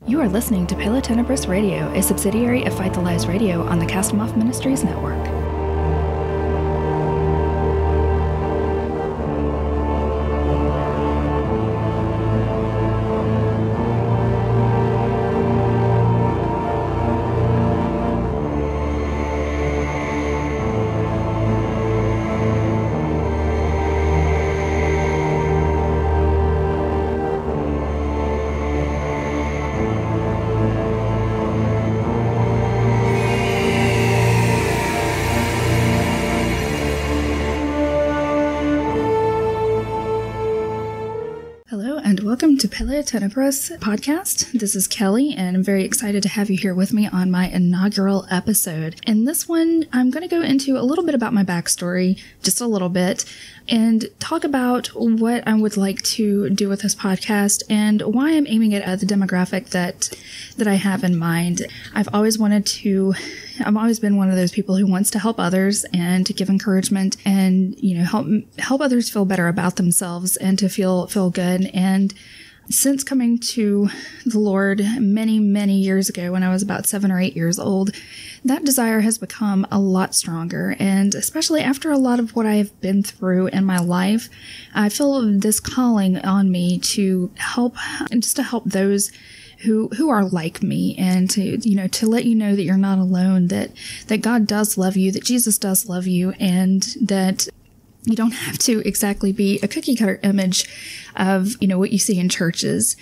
You are listening to Palo Tenebris Radio, a subsidiary of Fight the Lies Radio on the Cast 'Em Off Ministries Network. Welcome to Palo Tenebris podcast. This is Kelly, and I'm very excited to have you here with me on my inaugural episode. In this one, I'm going to go into a little bit about my backstory, just a little bit, and talk about what I would like to do with this podcast and why I'm aiming it at the demographic that I have in mind. I've always been one of those people who wants to help others and to give encouragement and, help others feel better about themselves and to feel good. And since coming to the Lord many, many years ago, when I was about 7 or 8 years old, that desire has become a lot stronger. And especially after a lot of what I have been through in my life, I feel this calling on me to help those who are like me, and to let you know that you're not alone, that God does love you, that Jesus does love you, and that you don't have to exactly be a cookie cutter image of, what you see in churches.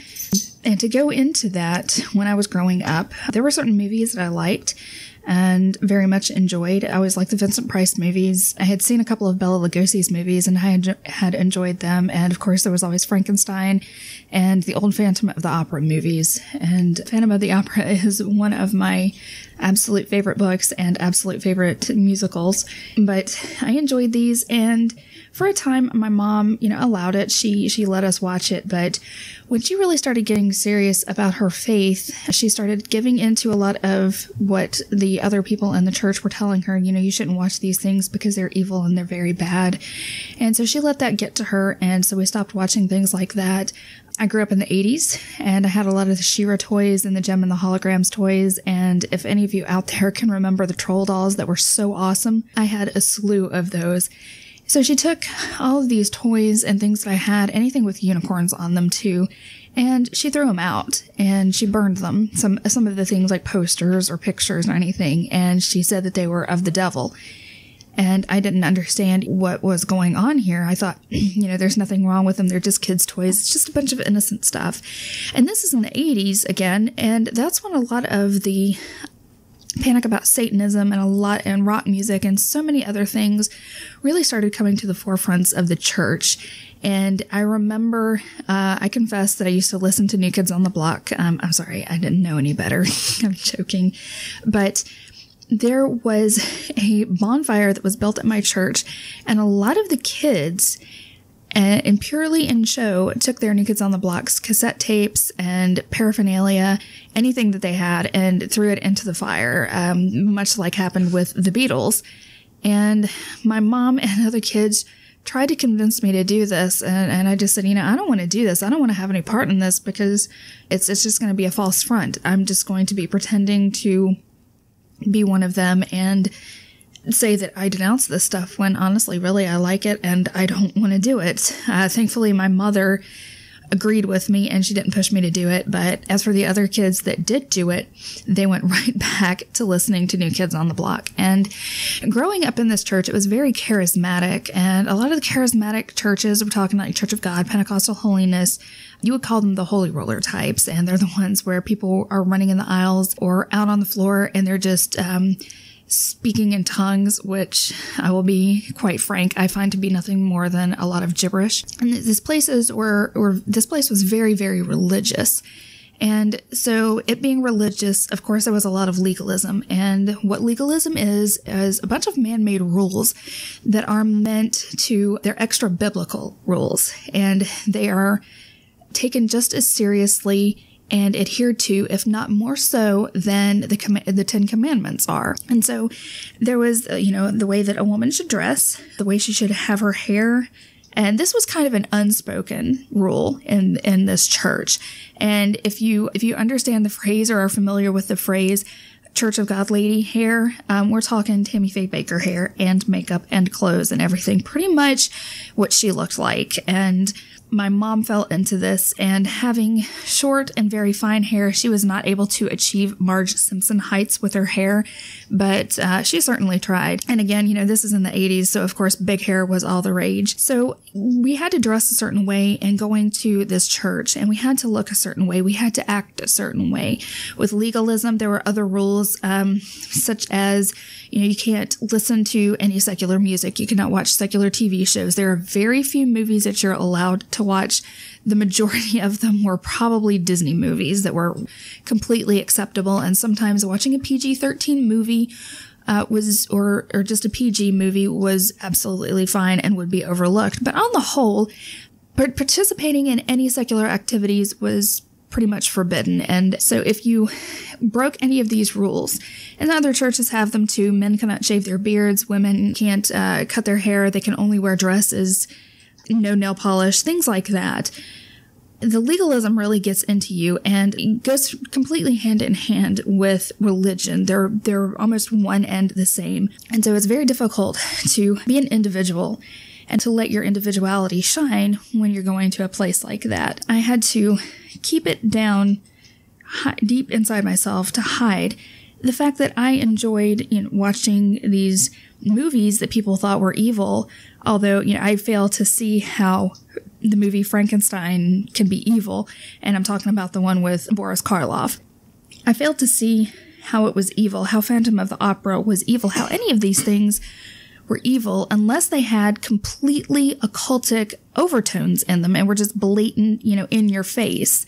And to go into that, when I was growing up, there were certain movies that I liked and very much enjoyed. I always liked the Vincent Price movies. I had seen a couple of Bela Lugosi's movies and I had enjoyed them. And of course, there was always Frankenstein and the old Phantom of the Opera movies. And Phantom of the Opera is one of my absolute favorite books and absolute favorite musicals. But I enjoyed these, and for a time, my mom, allowed it. She let us watch it. But when she really started getting serious about her faith, she started giving into a lot of what the other people in the church were telling her. You shouldn't watch these things because they're evil and they're very bad. And so she let that get to her. And so we stopped watching things like that. I grew up in the 80s, and I had a lot of the She-Ra toys and the Gem and the Holograms toys, and if any of you out there can remember the Troll dolls that were so awesome, I had a slew of those. So she took all of these toys and things that I had, anything with unicorns on them too, and she threw them out, and she burned them, some of the things like posters or pictures or anything, and she said that they were of the devil. And I didn't understand what was going on here. I thought, there's nothing wrong with them. They're just kids' toys. It's just a bunch of innocent stuff. And this is in the 80s again, and that's when a lot of the panic about Satanism and rock music and so many other things really started coming to the forefronts of the church. And I remember, I confess that I used to listen to New Kids on the Block. I'm sorry, I didn't know any better. I'm joking. But there was a bonfire that was built at my church, and a lot of the kids, and purely in show, took their New Kids on the Block's cassette tapes and paraphernalia, anything that they had, and threw it into the fire, much like happened with the Beatles. And my mom and other kids tried to convince me to do this, and I just said, I don't want to do this. I don't want to have any part in this because it's just going to be a false front. I'm just going to be pretending to be one of them and say that I denounce this stuff when honestly, really, I like it and I don't want to do it. Thankfully, my mother agreed with me and she didn't push me to do it. But as for the other kids that did do it, they went right back to listening to New Kids on the Block. And growing up in this church, it was very charismatic. And a lot of the charismatic churches, we're talking like Church of God, Pentecostal Holiness, you would call them the holy roller types. And they're the ones where people are running in the aisles or out on the floor and they're just speaking in tongues, which I will be quite frank, I find to be nothing more than a lot of gibberish. And this place was very, very religious. And so it being religious, of course, there was a lot of legalism. And what legalism is a bunch of man-made rules that are they're extra biblical rules. And they are taken just as seriously and adhered to, if not more so, than the 10 Commandments are. And so there was, the way that a woman should dress, the way she should have her hair, And this was kind of an unspoken rule in this church. And if you understand the phrase or are familiar with the phrase Church of God lady hair, we're talking Tammy Faye Baker hair and makeup and clothes and everything, pretty much what she looked like. And my mom fell into this, and having short and very fine hair, she was not able to achieve Marge Simpson heights with her hair, but she certainly tried. And again, this is in the 80s, so of course big hair was all the rage. So we had to dress a certain way in going to this church, and we had to look a certain way. We had to act a certain way. With legalism, there were other rules, such as, you can't listen to any secular music. You cannot watch secular TV shows. There are very few movies that you're allowed to watch. The majority of them were probably Disney movies that were completely acceptable. And sometimes watching a PG-13 movie or just a PG movie was absolutely fine and would be overlooked. But on the whole, participating in any secular activities was pretty much forbidden. And so if you broke any of these rules, and other churches have them too, men cannot shave their beards, women can't cut their hair, they can only wear dresses, no nail polish, things like that. The legalism really gets into you, and it goes completely hand in hand with religion. They're almost one and the same. And so it's very difficult to be an individual and to let your individuality shine when you're going to a place like that. I had to keep it down deep inside myself to hide the fact that I enjoyed watching these movies that people thought were evil, although I fail to see how the movie Frankenstein can be evil, and I'm talking about the one with Boris Karloff. I failed to see how it was evil, how Phantom of the Opera was evil, how any of these things were evil unless they had completely occultic overtones in them and were just blatant, in your face.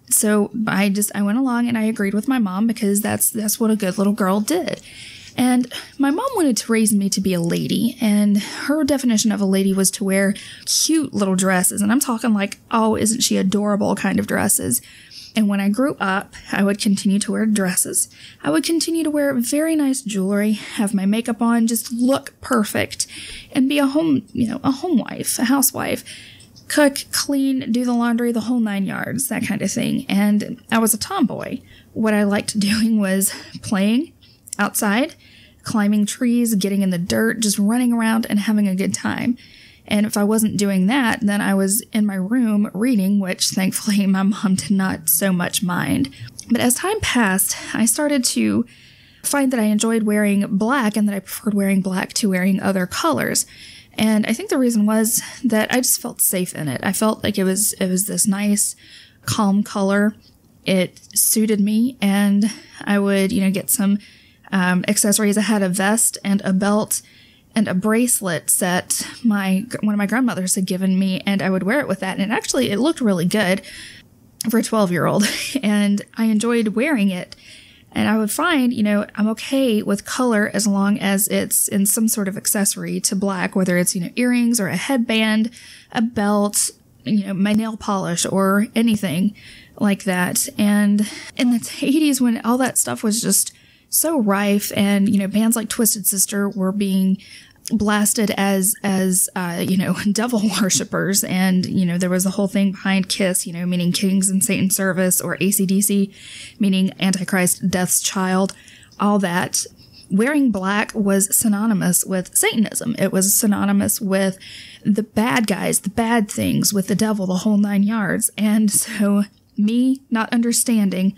So I went along and I agreed with my mom, because that's what a good little girl did. And my mom wanted to raise me to be a lady, and her definition of a lady was to wear cute little dresses. And I'm talking like, oh, isn't she adorable kind of dresses. And when I grew up, I would continue to wear dresses. I would continue to wear very nice jewelry, have my makeup on, just look perfect, and be a home wife, a housewife. Cook, clean, do the laundry, the whole 9 yards, that kind of thing. And I was a tomboy. What I liked doing was playing outside, climbing trees, getting in the dirt, just running around and having a good time. And if I wasn't doing that, then I was in my room reading, which thankfully my mom did not so much mind. But as time passed, I started to find that I enjoyed wearing black, and that I preferred wearing black to wearing other colors. And I think the reason was that I just felt safe in it. I felt like it was this nice, calm color. It suited me, and I would, get some accessories. I had a vest and a belt and a bracelet set one of my grandmothers had given me, and I would wear it with that. And actually, it looked really good for a 12-year-old, and I enjoyed wearing it. And I would find, I'm okay with color as long as it's in some sort of accessory to black, whether it's, earrings or a headband, a belt, my nail polish or anything like that. And in the 80s, when all that stuff was just so rife, and, bands like Twisted Sister were being blasted as devil worshippers, and, there was the whole thing behind KISS, meaning Kings in Satan's Service, or AC/DC, meaning Antichrist, Death's Child, all that. Wearing black was synonymous with Satanism. It was synonymous with the bad guys, the bad things, with the devil, the whole 9 yards. And so, me not understanding,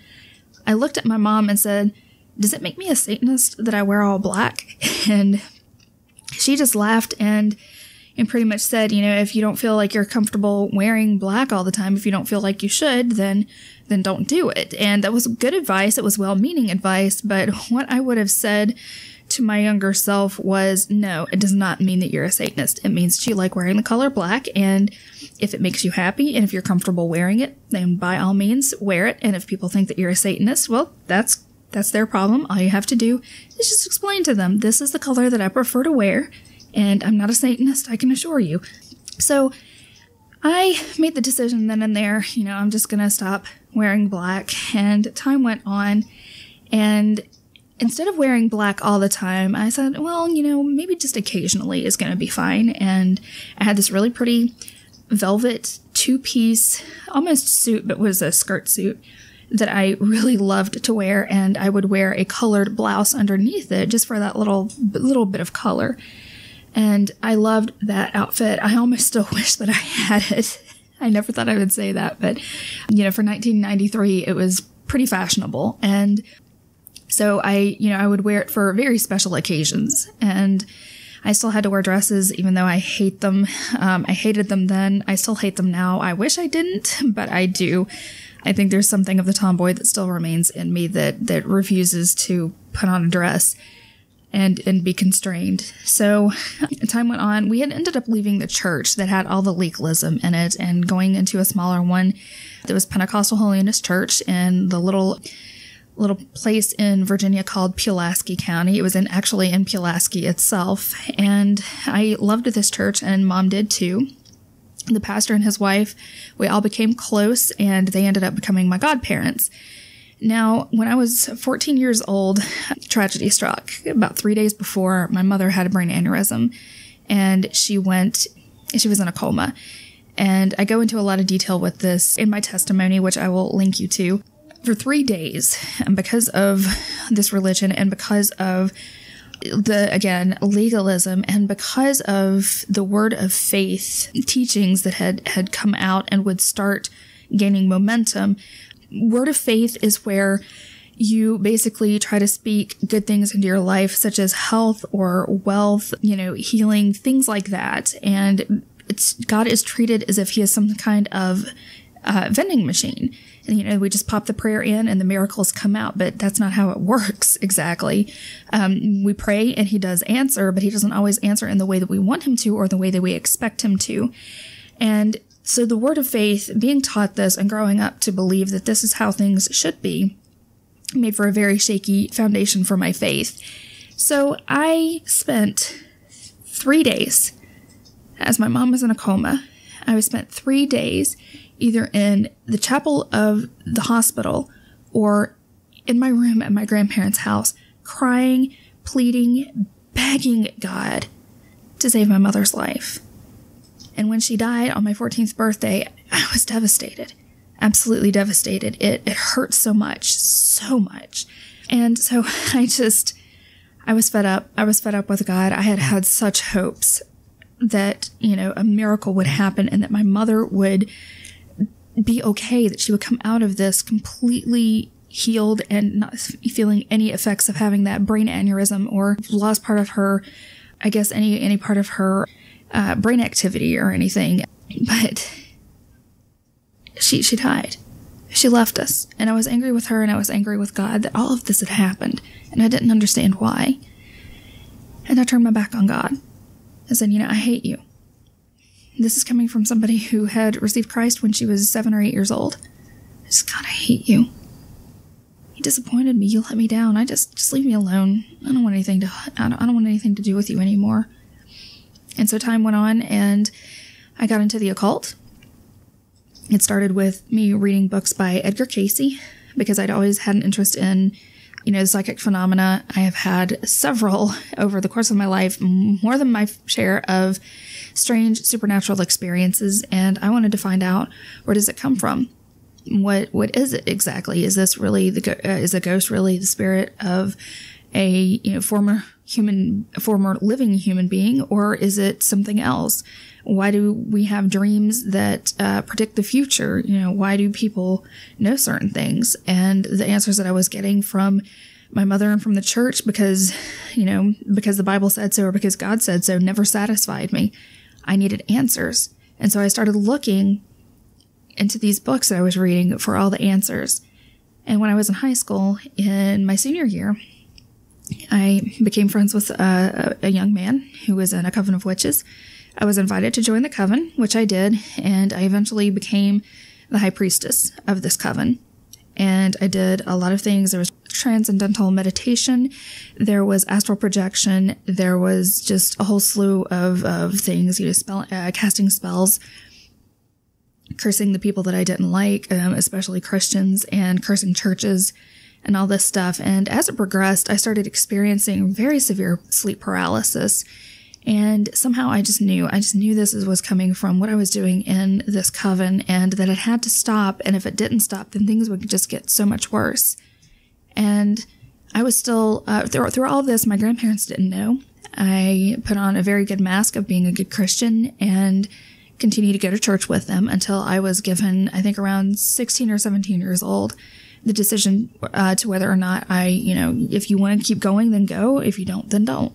I looked at my mom and said, "Does it make me a Satanist that I wear all black?" And she just laughed and pretty much said, if you don't feel like you're comfortable wearing black all the time, if you don't feel like you should, then don't do it. And that was good advice. It was well-meaning advice. But what I would have said to my younger self was, no, it does not mean that you're a Satanist. It means that you like wearing the color black. And if it makes you happy and if you're comfortable wearing it, then by all means wear it. And if people think that you're a Satanist, well, that's their problem. All you have to do is just explain to them, this is the color that I prefer to wear, and I'm not a Satanist, I can assure you. So I made the decision then and there, I'm just going to stop wearing black. And time went on, and instead of wearing black all the time, I said, well, maybe just occasionally is going to be fine. And I had this really pretty velvet 2-piece, almost suit, but was a skirt suit that I really loved to wear. And I would wear a colored blouse underneath it just for that little bit of color. And I loved that outfit. I almost still wish that I had it. I never thought I would say that, but for 1993, it was pretty fashionable. And so I would wear it for very special occasions. And I still had to wear dresses, even though I hate them. I hated them then. I still hate them now. I wish I didn't, but I do. I think there's something of the tomboy that still remains in me that refuses to put on a dress and be constrained. So time went on. We had ended up leaving the church that had all the legalism in it and going into a smaller one that was Pentecostal Holiness Church in the little place in Virginia called Pulaski County. It was actually in Pulaski itself. And I loved this church, and Mom did too. The pastor and his wife, we all became close, and they ended up becoming my godparents. Now, when I was 14 years old, tragedy struck. About 3 days before, my mother had a brain aneurysm, and she was in a coma. And I go into a lot of detail with this in my testimony, which I will link you to. For 3 days, and because of this religion and because of legalism and because of the word of faith teachings that had come out and would start gaining momentum, word of faith is where you basically try to speak good things into your life, such as health or wealth, healing, things like that. And God is treated as if he is some kind of vending machine. And, we just pop the prayer in and the miracles come out, but that's not how it works exactly. We pray and he does answer, but he doesn't always answer in the way that we want him to or the way that we expect him to. And so the word of faith, being taught this and growing up to believe that this is how things should be, made for a very shaky foundation for my faith. So I spent 3 days, as my mom was in a coma, I spent 3 days either in the chapel of the hospital or in my room at my grandparents' house, crying, pleading, begging God to save my mother's life. And when she died on my 14th birthday, I was devastated, absolutely devastated. It hurt so much. And so I was fed up. I was fed up with God. I had had such hopes that, a miracle would happen and that my mother would be okay, that she would come out of this completely healed and not feeling any effects of having that brain aneurysm or lost part of her, I guess, any part of her brain activity or anything. But she died. She left us. And I was angry with her and I was angry with God that all of this had happened. And I didn't understand why. And I turned my back on God. I said, I hate you. This is coming from somebody who had received Christ when she was 7 or 8 years old. I just, God, I hate you. You disappointed me. You let me down. Just leave me alone. I don't want anything to do with you anymore. And so time went on and I got into the occult. It started with me reading books by Edgar Cayce because I'd always had an interest in, the psychic phenomena. I have had several over the course of my life, more than my share of strange supernatural experiences, and I wanted to find out, where does it come from? What is it exactly? Is this really is a ghost really the spirit of a former living human being, or is it something else? Why do we have dreams that predict the future? Why do people know certain things? And the answers that I was getting from my mother and from the church, because the Bible said so or because God said so, never satisfied me. I needed answers. And so I started looking into these books that I was reading for all the answers. And when I was in high school, in my senior year, I became friends with a young man who was in a coven of witches. I was invited to join the coven, which I did, and I eventually became the high priestess of this coven. And I did a lot of things. There was transcendental meditation, there was astral projection, there was just a whole slew of things, casting spells, cursing the people that I didn't like, especially Christians, and cursing churches, and all this stuff. And as it progressed, I started experiencing very severe sleep paralysis. And somehow I just knew this was coming from what I was doing in this coven, and that it had to stop. And if it didn't stop, then things would just get so much worse. And I was still, through all this, my grandparents didn't know. I put on a very good mask of being a good Christian and continued to go to church with them until I was given, I think around 16 or 17 years old, the decision to whether or not if you want to keep going, then go. If you don't, then don't.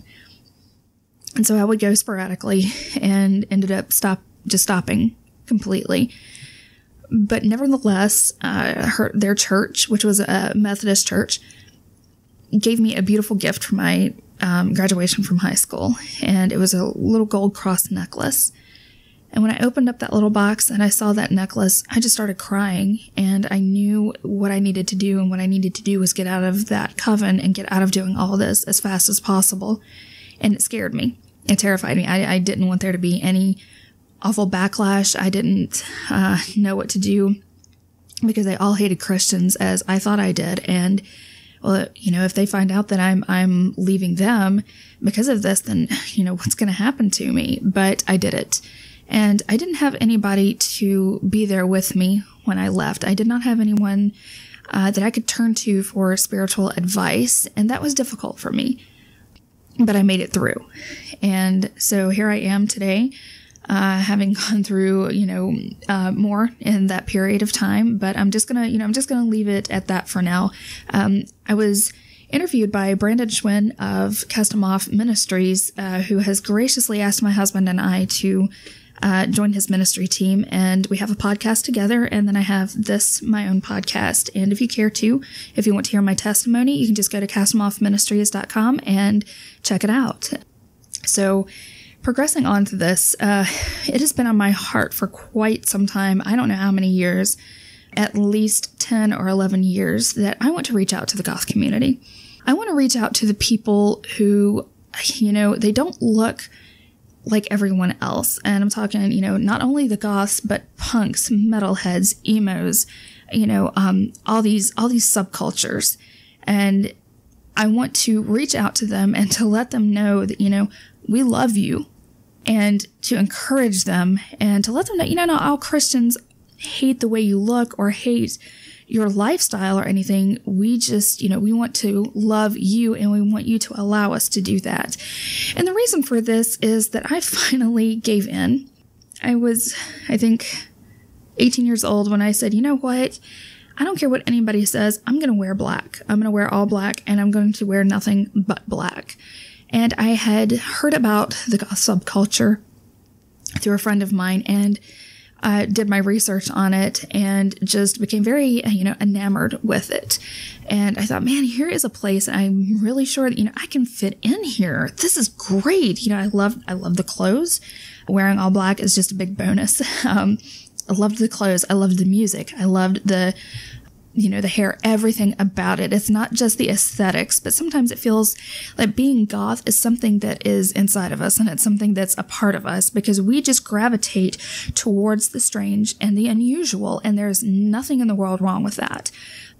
And so I would go sporadically and ended up stopping completely. But nevertheless, their church, which was a Methodist church, gave me a beautiful gift for my graduation from high school. And it was a little gold cross necklace. And when I opened up that little box and I saw that necklace, I just started crying. And I knew what I needed to do. And what I needed to do was get out of that coven and get out of doing all this as fast as possible. And it scared me. It terrified me. I didn't want there to be any awful backlash. I didn't know what to do because they all hated Christians, as I thought I did. And well, if they find out that I'm leaving them because of this, then what's going to happen to me? But I did it. And I didn't have anybody to be there with me when I left. I did not have anyone that I could turn to for spiritual advice, and that was difficult for me. But I made it through. And so here I am today, having gone through, more in that period of time. But I'm just gonna leave it at that for now. I was interviewed by Brandon Schwinn of Custom Off Ministries, who has graciously asked my husband and I to join his ministry team, and we have a podcast together, and then I have my own podcast. And if you want to hear my testimony, you can just go to customoffministries.com and check it out. So progressing on to this, it has been on my heart for quite some time. I don't know how many years, at least 10 or 11 years, that I want to reach out to the goth community. I want to reach out to the people who, they don't look like everyone else. And I'm talking, not only the goths, but punks, metalheads, emos, all these subcultures. And I want to reach out to them and to let them know that, we love you, and to encourage them and to let them know, not all Christians hate the way you look or hate your lifestyle or anything. We just, we want to love you, and we want you to allow us to do that. And the reason for this is that I finally gave in. I was, I think, 18 years old when I said, you know what? I don't care what anybody says. I'm going to wear black. I'm going to wear all black, and I'm going to wear nothing but black. And I had heard about the goth subculture through a friend of mine, and did my research on it and just became very, enamored with it. And I thought, man, here is a place I'm really sure that, I can fit in here. This is great. I love the clothes. Wearing all black is just a big bonus. I loved the clothes. I loved the music. I loved the hair, everything about it. It's not just the aesthetics, but sometimes it feels like being goth is something that is inside of us, and it's something that's a part of us, because we just gravitate towards the strange and the unusual, and there's nothing in the world wrong with that.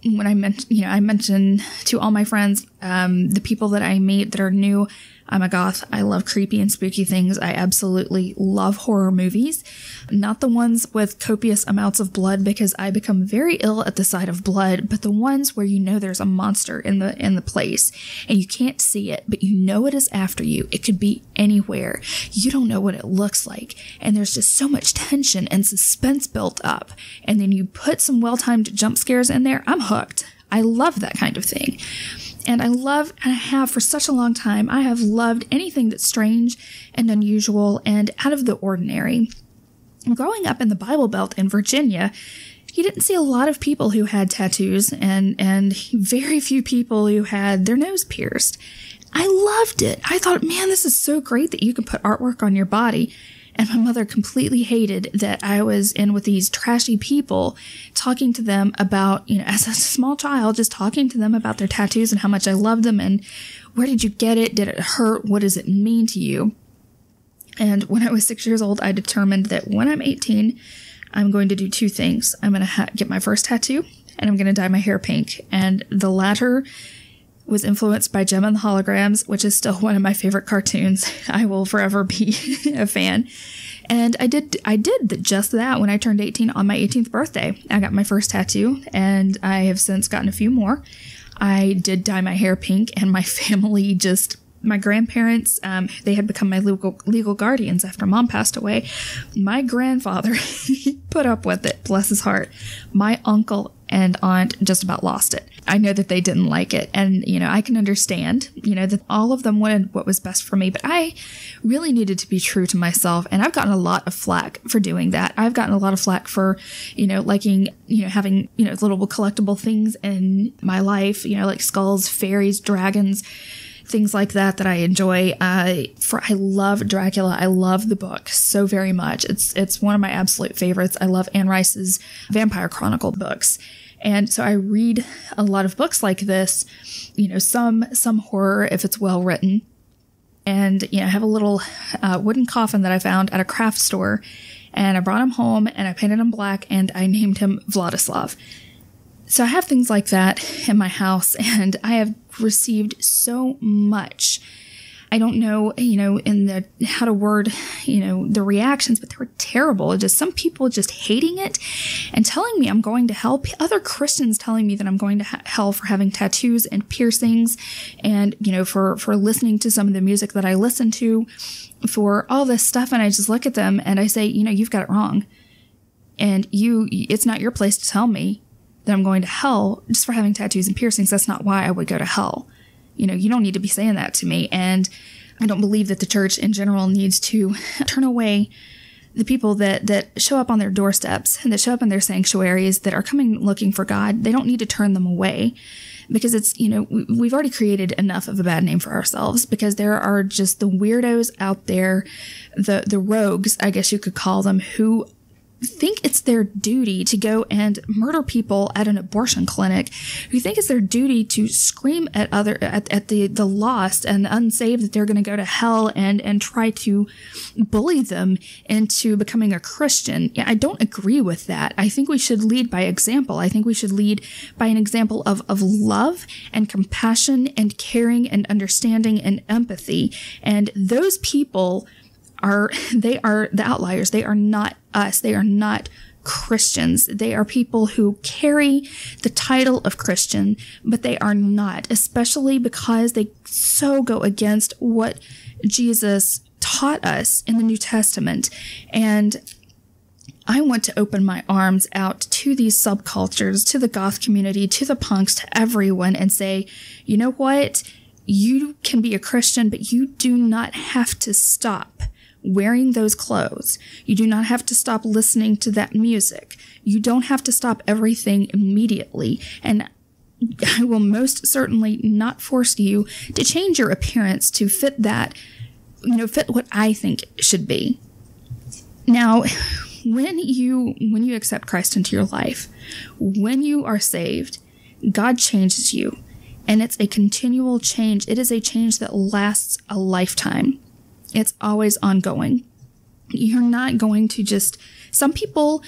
When I mentioned to all my friends, the people that I meet that are new, I'm a goth. I love creepy and spooky things. I absolutely love horror movies. Not the ones with copious amounts of blood, because I become very ill at the sight of blood, but the ones where there's a monster in the place and you can't see it, but it is after you. It could be anywhere. You don't know what it looks like. And there's just so much tension and suspense built up. And then you put some well-timed jump scares in there. I'm hooked. I love that kind of thing. And I have for such a long time, I have loved anything that's strange and unusual and out of the ordinary. Growing up in the Bible Belt in Virginia, you didn't see a lot of people who had tattoos and very few people who had their nose pierced. I loved it. I thought, man, this is so great that you can put artwork on your body. And my mother completely hated that I was in with these trashy people, talking to them about, as a small child, just talking to them about their tattoos and how much I loved them and where did you get it? Did it hurt? What does it mean to you? And when I was 6 years old, I determined that when I'm 18, I'm going to do two things. I'm going to get my first tattoo, and I'm going to dye my hair pink. And the latter was influenced by Gemma and the Holograms, which is still one of my favorite cartoons. I will forever be a fan. And I did just that when I turned 18 on my 18th birthday. I got my first tattoo, and I have since gotten a few more. I did dye my hair pink, and my family my grandparents, they had become my legal guardians after Mom passed away. My grandfather, he put up with it, bless his heart. My uncle and aunt just about lost it. I know that they didn't like it. And, I can understand, that all of them wanted what was best for me. But I really needed to be true to myself. And I've gotten a lot of flack for doing that. I've gotten a lot of flack for, liking, having, little collectible things in my life, like skulls, fairies, dragons, things like that I enjoy. I love Dracula. I love the book so very much. It's one of my absolute favorites. I love Anne Rice's Vampire Chronicle books. And so I read a lot of books like this, some horror if it's well written. And, I have a little wooden coffin that I found at a craft store, and I brought him home and I painted him black and I named him Vladislav. So I have things like that in my house, and I have received so much. I don't know, in how to word, the reactions, but they were terrible. Just some people just hating it and telling me I'm going to hell. Other Christians telling me that I'm going to hell for having tattoos and piercings, and, for listening to some of the music that I listen to, for all this stuff. And I just look at them and I say, you've got it wrong. And it's not your place to tell me that I'm going to hell just for having tattoos and piercings. That's not why I would go to hell. You don't need to be saying that to me. And I don't believe that the church in general needs to turn away the people that show up on their doorsteps and that show up in their sanctuaries, that are coming looking for God. They don't need to turn them away, because it's, we've already created enough of a bad name for ourselves, because there are just the weirdos out there, the rogues, I guess you could call them, who think it's their duty to go and murder people at an abortion clinic, who think it's their duty to scream at the lost and unsaved that they're going to go to hell, and try to bully them into becoming a Christian. Yeah, I don't agree with that. I think we should lead by example. I think we should lead by an example of love and compassion and caring and understanding and empathy. And those people they are the outliers. They are not us. They are not Christians. They are people who carry the title of Christian, but they are not, especially because they so go against what Jesus taught us in the New Testament. And I want to open my arms out to these subcultures, to the goth community, to the punks, to everyone, and say, you know what? You can be a Christian, but you do not have to stop wearing those clothes. You do not have to stop listening to that music. You don't have to stop everything immediately. And I will most certainly not force you to change your appearance to fit that, fit what I think it should be. Now, when you accept Christ into your life, when you are saved, God changes you. And it's a continual change. It is a change that lasts a lifetime. It's always ongoing. You're not going to some people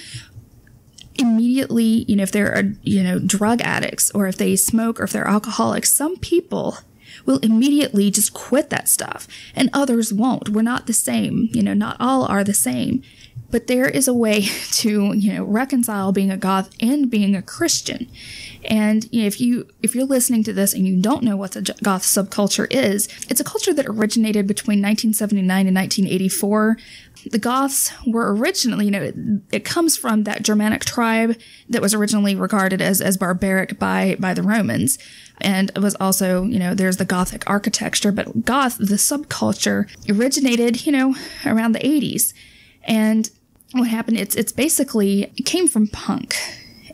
immediately, if they're, drug addicts, or if they smoke, or if they're alcoholics, some people will immediately just quit that stuff, and others won't. We're not the same. Not all are the same. But there is a way to, reconcile being a goth and being a Christian. And if you're listening to this and you don't know what the goth subculture is, it's a culture that originated between 1979 and 1984. The Goths were originally, it comes from that Germanic tribe that was originally regarded as barbaric by the Romans. And it was also, there's the Gothic architecture, but goth, the subculture, originated, around the 80s. And what happened, it came from punk.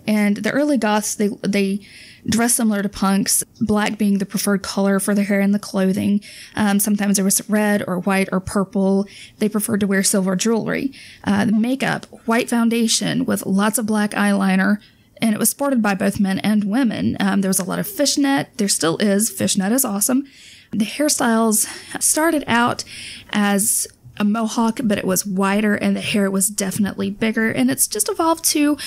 And the early goths, they dressed similar to punks, black being the preferred color for their hair and the clothing. Sometimes there was red or white or purple. They preferred to wear silver jewelry. The makeup, white foundation with lots of black eyeliner. And it was sported by both men and women. There was a lot of fishnet. There still is. Fishnet is awesome. The hairstyles started out as a mohawk, but it was wider and the hair was definitely bigger. And it's just evolved to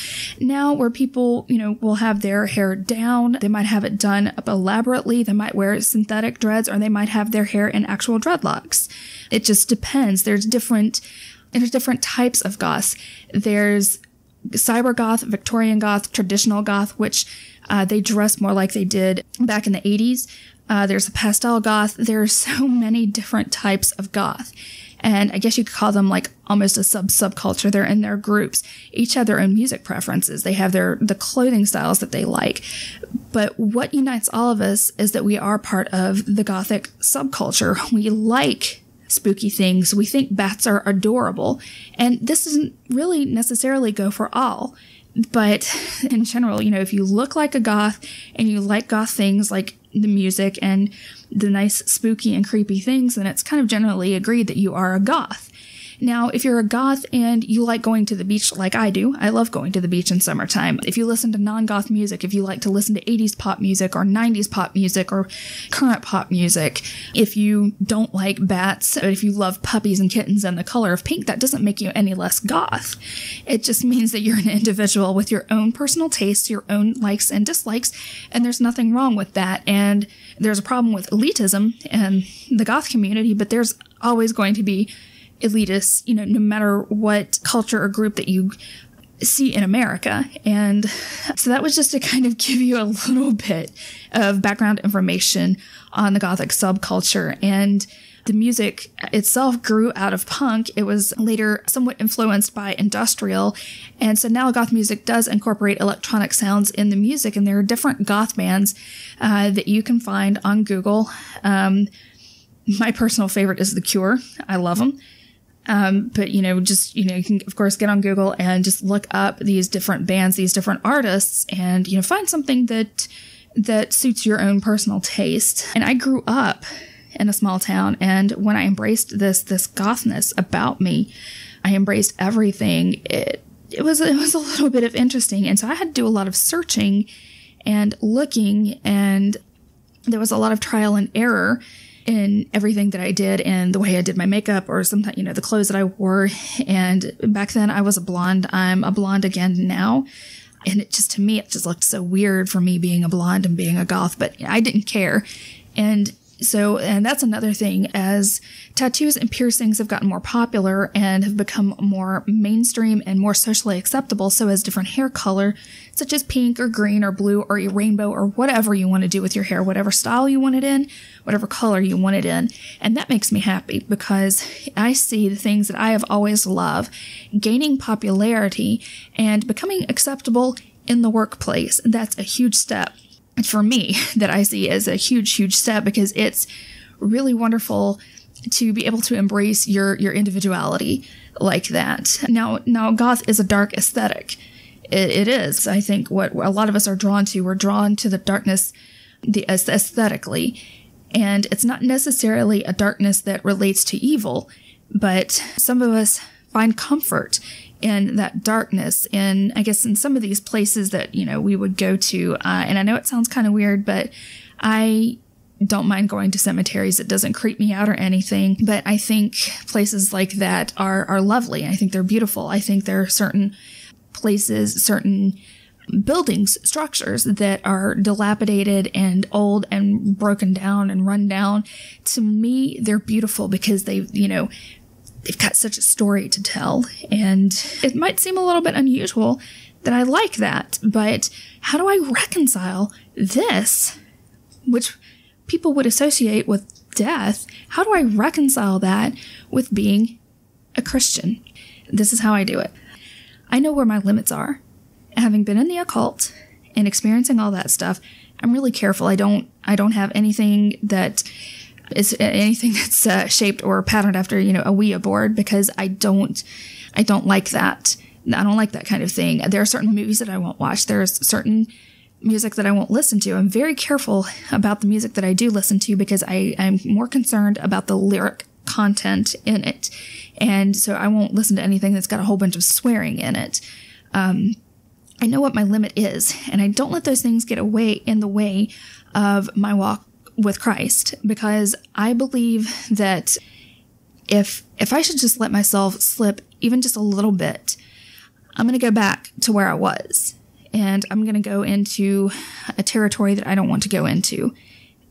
now where people, will have their hair down. They might have it done up elaborately. They might wear synthetic dreads, or they might have their hair in actual dreadlocks. It just depends. There's different types of goths. There's cyber goth, Victorian goth, traditional goth, which they dress more like they did back in the 80s. There's a pastel goth. There's so many different types of goth. And I guess you could call them like almost a subculture. They're in their groups. Each have their own music preferences. They have the clothing styles that they like. But what unites all of us is that we are part of the gothic subculture. We like spooky things. We think bats are adorable. And this doesn't really necessarily go for all. But in general, if you look like a goth and you like goth things like the music and the nice spooky and creepy things, then it's kind of generally agreed that you are a goth. Now, if you're a goth and you like going to the beach like I do, I love going to the beach in summertime. If you listen to non-goth music, if you like to listen to 80s pop music or 90s pop music or current pop music, if you don't like bats, but if you love puppies and kittens and the color of pink, that doesn't make you any less goth. It just means that you're an individual with your own personal tastes, your own likes and dislikes, and there's nothing wrong with that. And there's a problem with elitism and the goth community, but there's always going to be elitists, no matter what culture or group that you see in America. And so that was just to kind of give you a little bit of background information on the gothic subculture. And the music itself grew out of punk. It was later somewhat influenced by industrial. And so now goth music does incorporate electronic sounds in the music. And there are different goth bands that you can find on Google. My personal favorite is The Cure. I love them. But, you can, of course, get on Google and just look up these different bands, these different artists, and, find something that suits your own personal taste. And I grew up in a small town, and when I embraced this gothness about me, I embraced everything. It was a little bit of interesting. And so I had to do a lot of searching and looking, and there was a lot of trial and error in everything that I did and the way I did my makeup, or sometimes, the clothes that I wore. And back then I was a blonde. I'm a blonde again now. And to me, it just looked so weird for me being a blonde and being a goth, but I didn't care. And that's another thing, as tattoos and piercings have gotten more popular and have become more mainstream and more socially acceptable, so has different hair color, such as pink or green or blue or a rainbow or whatever you want to do with your hair, whatever style you want it in, whatever color you want it in. And that makes me happy because I see the things that I have always loved gaining popularity and becoming acceptable in the workplace. That's a huge step for me that I see as a huge, huge step, because it's really wonderful to be able to embrace your individuality like that. Now goth is a dark aesthetic. It is, I think, what a lot of us are drawn to. We're drawn to the darkness, aesthetically, and it's not necessarily a darkness that relates to evil, but some of us find comfort in that darkness, and I guess in some of these places that, we would go to, and I know it sounds kind of weird, but I don't mind going to cemeteries. It doesn't creep me out or anything, but I think places like that are lovely. I think they're beautiful. I think there are certain places, certain buildings, structures that are dilapidated and old and broken down and run down. To me, they're beautiful because they've got such a story to tell. And it might seem a little bit unusual that I like that, but how do I reconcile this, which people would associate with death? How do I reconcile that with being a Christian? This is how I do it. I know where my limits are. Having been in the occult and experiencing all that stuff, I'm really careful. I don't have anything that's shaped or patterned after, a Ouija board, because I don't like that. I don't like that kind of thing. There are certain movies that I won't watch. There's certain music that I won't listen to. I'm very careful about the music that I do listen to because I'm more concerned about the lyric content in it. And so I won't listen to anything that's got a whole bunch of swearing in it. I know what my limit is, and I don't let those things get in the way of my walk with Christ, because I believe that if I should just let myself slip even just a little bit, I'm going to go back to where I was. And I'm going to go into a territory that I don't want to go into.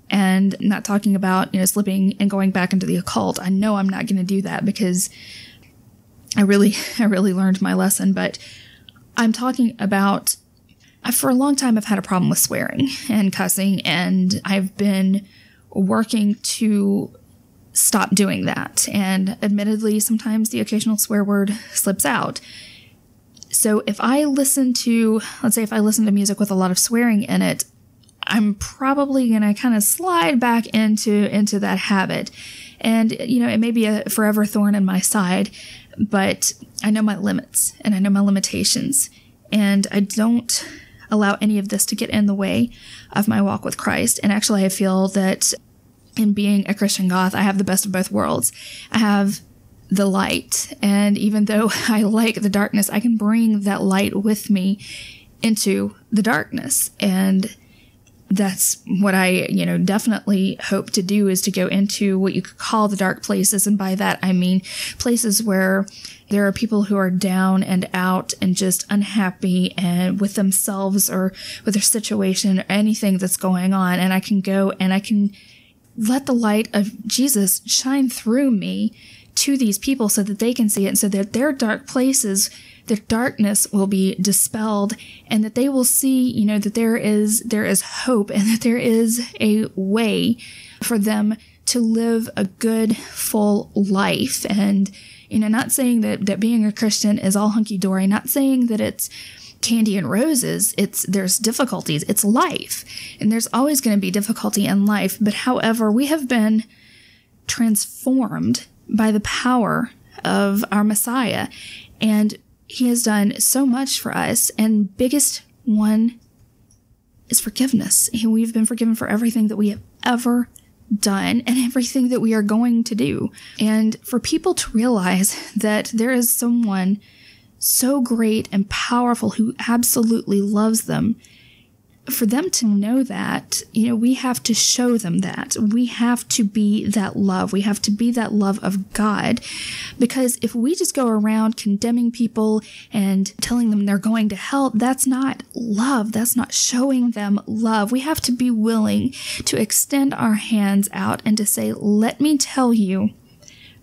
And I'm not talking about, slipping and going back into the occult. I know I'm not going to do that because I really learned my lesson. But I'm talking about, for a long time, I've had a problem with swearing and cussing. And I've been working to stop doing that. And admittedly, sometimes the occasional swear word slips out. So if I listen to music with a lot of swearing in it, I'm probably going to kind of slide back into that habit. And, it may be a forever thorn in my side, but I know my limits and I know my limitations. And I don't allow any of this to get in the way of my walk with Christ. And actually, I feel that in being a Christian goth, I have the best of both worlds. I have the light. And even though I like the darkness, I can bring that light with me into the darkness. And that's what I, definitely hope to do, is to go into what you could call the dark places. And by that, I mean places where there are people who are down and out and just unhappy and with themselves or with their situation or anything that's going on. And I can go and I can let the light of Jesus shine through me to these people so that they can see it, and so that their dark places, their darkness will be dispelled, and that they will see, that there is hope, and that there is a way for them to live a good, full life. And, not saying that being a Christian is all hunky-dory, not saying that it's candy and roses. There's difficulties. It's life. And there's always going to be difficulty in life. But however, we have been transformed by the power of our Messiah. And he has done so much for us. And biggest one is forgiveness. We've been forgiven for everything that we have ever done and everything that we are going to do. And for people to realize that there is someone so great and powerful who absolutely loves them, for them to know that, we have to show them that. We have to be that love. We have to be that love of God. Because if we just go around condemning people and telling them they're going to hell, that's not love. That's not showing them love. We have to be willing to extend our hands out and to say, let me tell you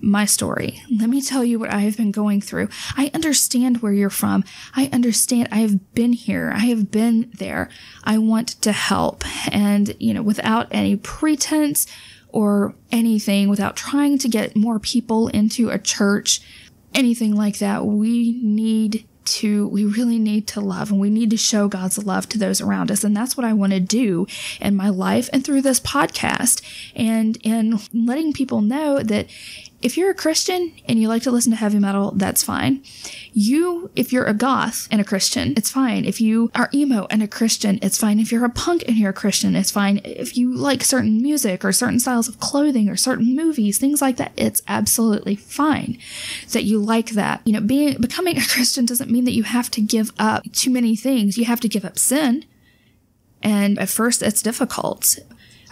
my story. Let me tell you what I have been going through. I understand where you're from. I understand. I have been here. I have been there. I want to help. And, without any pretense or anything, without trying to get more people into a church, anything like that, we really need to love, and we need to show God's love to those around us. And that's what I want to do in my life and through this podcast, and letting people know that if you're a Christian and you like to listen to heavy metal, that's fine. If you're a goth and a Christian, it's fine. If you are emo and a Christian, it's fine. If you're a punk and you're a Christian, it's fine. If you like certain music or certain styles of clothing or certain movies, things like that, it's absolutely fine that you like that. Becoming a Christian doesn't mean that you have to give up too many things. You have to give up sin. And at first it's difficult.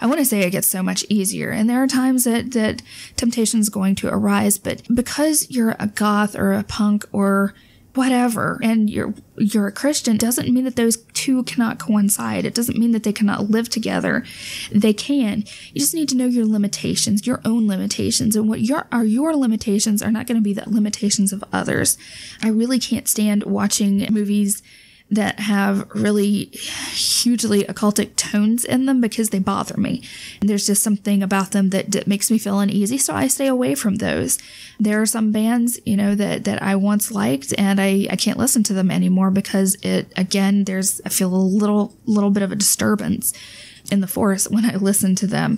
I want to say it gets so much easier. And there are times that temptation is going to arise, but because you're a goth or a punk or whatever, and you're a Christian, doesn't mean that those two cannot coincide. It doesn't mean that they cannot live together. They can. You just need to know your limitations, your own limitations, and what your limitations are not going to be the limitations of others. I really can't stand watching movies that have really hugely occultic tones in them because they bother me. And there's just something about them that makes me feel uneasy, so I stay away from those. There are some bands, that I once liked, and I can't listen to them anymore because I feel a little bit of a disturbance in the force when I listen to them.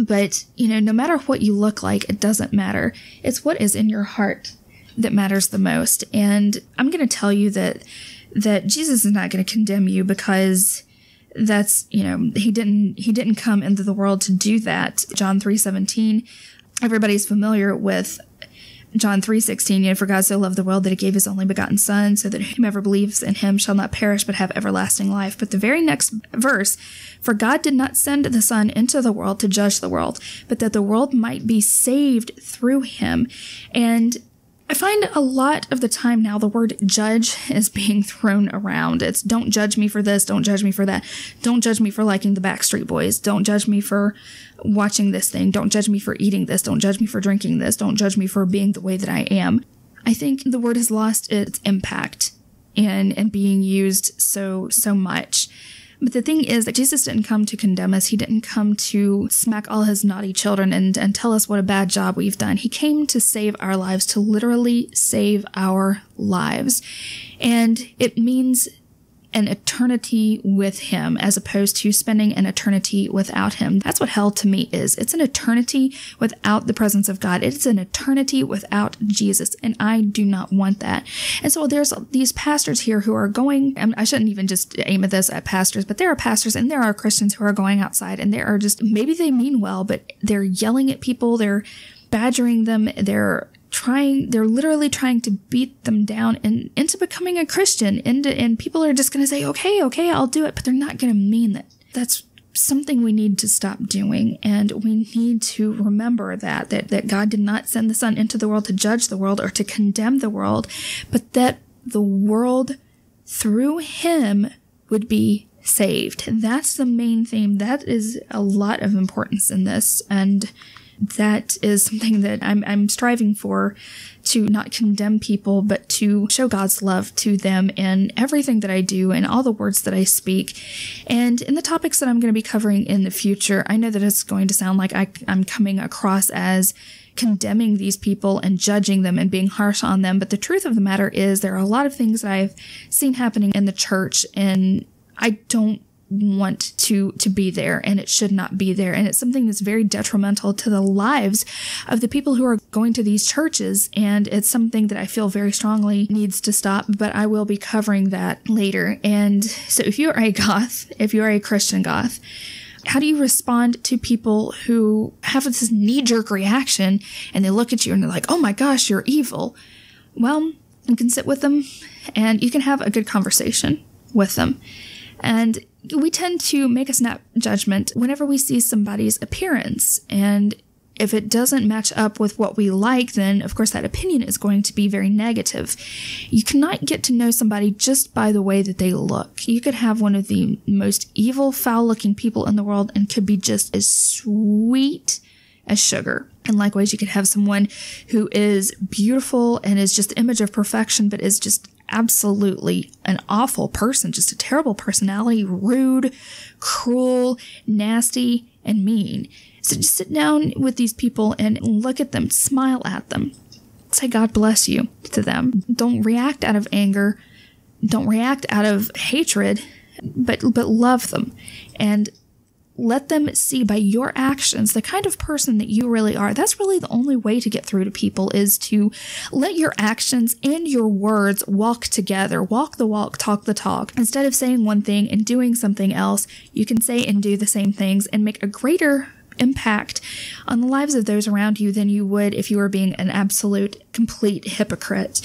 But, no matter what you look like, it doesn't matter. It's what is in your heart that matters the most. And I'm going to tell you that Jesus is not going to condemn you because that's, he didn't come into the world to do that. John 3:17, everybody's familiar with John 3:16, for God so loved the world that he gave his only begotten Son, so that whomever believes in him shall not perish but have everlasting life. But the very next verse, for God did not send the Son into the world to judge the world, but that the world might be saved through him. And I find a lot of the time now the word judge is being thrown around. It's don't judge me for this, don't judge me for that. Don't judge me for liking the Backstreet Boys. Don't judge me for watching this thing. Don't judge me for eating this. Don't judge me for drinking this. Don't judge me for being the way that I am. I think the word has lost its impact and being used so much. But the thing is that Jesus didn't come to condemn us. He didn't come to smack all his naughty children and tell us what a bad job we've done. He came to save our lives, to literally save our lives. And it means an eternity with him as opposed to spending an eternity without him. That's what hell to me is. It's an eternity without the presence of God. It's an eternity without Jesus, and I do not want that. And so there's these pastors here who are going, I shouldn't even just aim at this at pastors, but there are pastors and there are Christians who are going outside and there are just, maybe they mean well, but they're yelling at people, they're badgering them, they're literally trying to beat them down and into becoming a Christian. And people are just going to say, okay, I'll do it. But they're not going to mean that. That's something we need to stop doing. And we need to remember that God did not send the Son into the world to judge the world or to condemn the world, but that the world through him would be saved. That's the main theme. That is a lot of importance in this. And that is something that I'm striving for, to not condemn people, but to show God's love to them in everything that I do and all the words that I speak. And in the topics that I'm going to be covering in the future, I know that it's going to sound like I'm coming across as condemning these people and judging them and being harsh on them. But the truth of the matter is there are a lot of things that I've seen happening in the church, and I don't want to be there, and it should not be there. And it's something that's very detrimental to the lives of the people who are going to these churches. And it's something that I feel very strongly needs to stop, but I will be covering that later. And so if you are a goth, if you are a Christian goth, how do you respond to people who have this knee-jerk reaction and they look at you and they're like, oh my gosh, you're evil? Well, you can sit with them and you can have a good conversation with them. And we tend to make a snap judgment whenever we see somebody's appearance. And if it doesn't match up with what we like, then of course that opinion is going to be very negative. You cannot get to know somebody just by the way that they look. You could have one of the most evil, foul-looking people in the world and could be just as sweet as sugar. And likewise, you could have someone who is beautiful and is just the image of perfection, but is just absolutely an awful person, just a terrible personality, rude, cruel, nasty, and mean. So just sit down with these people and look at them, smile at them, say God bless you to them. Don't react out of anger, don't react out of hatred, but love them and let them see by your actions the kind of person that you really are. That's really the only way to get through to people, is to let your actions and your words walk together. Walk the walk, talk the talk. Instead of saying one thing and doing something else, you can say and do the same things and make a greater impact on the lives of those around you than you would if you were being an absolute, complete hypocrite.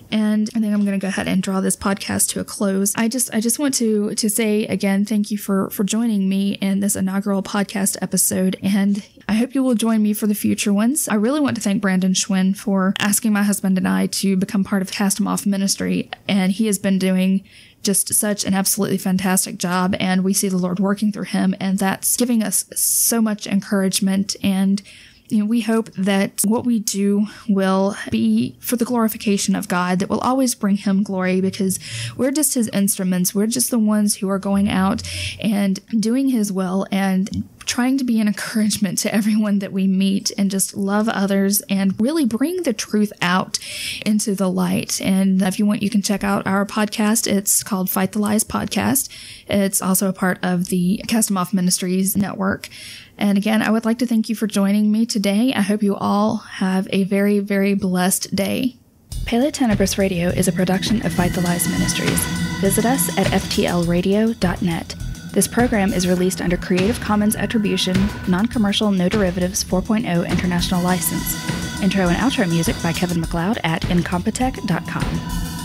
And I think I'm going to go ahead and draw this podcast to a close. I just want to say again, thank you for joining me in this inaugural podcast episode. And I hope you will join me for the future ones. I really want to thank Brandon Schwinn for asking my husband and I to become part of Cast Him Off Ministry. And he has been doing just such an absolutely fantastic job. And we see the Lord working through him. And that's giving us so much encouragement. And we hope that what we do will be for the glorification of God, that will always bring him glory, because we're just his instruments. We're just the ones who are going out and doing his will and trying to be an encouragement to everyone that we meet, and just love others and really bring the truth out into the light. And if you want, you can check out our podcast. It's called Fight the Lies Podcast. It's also a part of the Cast Him Off Ministries network. And again, I would like to thank you for joining me today. I hope you all have a very, very blessed day. Paleo Tenebris Radio is a production of Fight the Lies Ministries. Visit us at ftlradio.net. This program is released under Creative Commons Attribution, Non-Commercial No Derivatives 4.0 International License. Intro and outro music by Kevin MacLeod at incompetech.com.